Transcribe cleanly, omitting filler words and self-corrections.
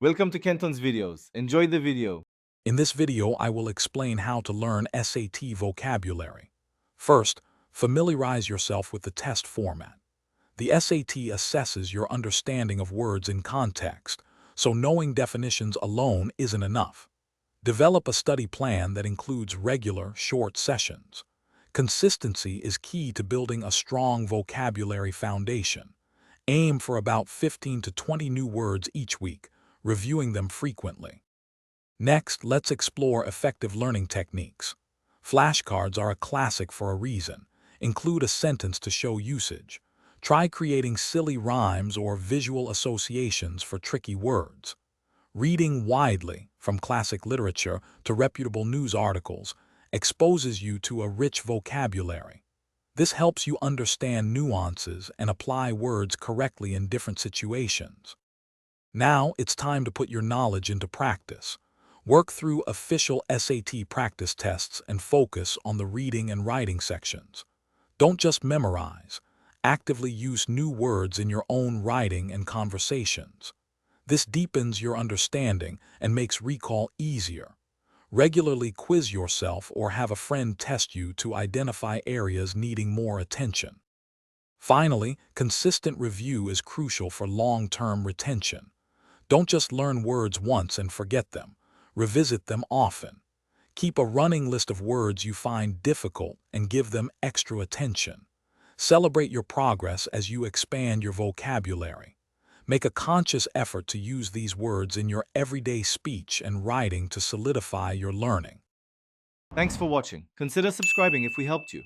Welcome to Kenton's videos. Enjoy the video. In this video, I will explain how to learn SAT vocabulary. First, familiarize yourself with the test format. The SAT assesses your understanding of words in context, so knowing definitions alone isn't enough. Develop a study plan that includes regular, short sessions. Consistency is key to building a strong vocabulary foundation. Aim for about 15 to 20 new words each week, reviewing them frequently. Next, let's explore effective learning techniques. Flashcards are a classic for a reason. Include a sentence to show usage. Try creating silly rhymes or visual associations for tricky words. Reading widely, from classic literature to reputable news articles, exposes you to a rich vocabulary. This helps you understand nuances and apply words correctly in different situations. Now it's time to put your knowledge into practice. Work through official SAT practice tests and focus on the reading and writing sections. Don't just memorize. Actively use new words in your own writing and conversations. This deepens your understanding and makes recall easier. Regularly quiz yourself or have a friend test you to identify areas needing more attention. Finally, consistent review is crucial for long-term retention. Don't just learn words once and forget them. Revisit them often. Keep a running list of words you find difficult and give them extra attention. Celebrate your progress as you expand your vocabulary. Make a conscious effort to use these words in your everyday speech and writing to solidify your learning. Thanks for watching. Consider subscribing if we helped you.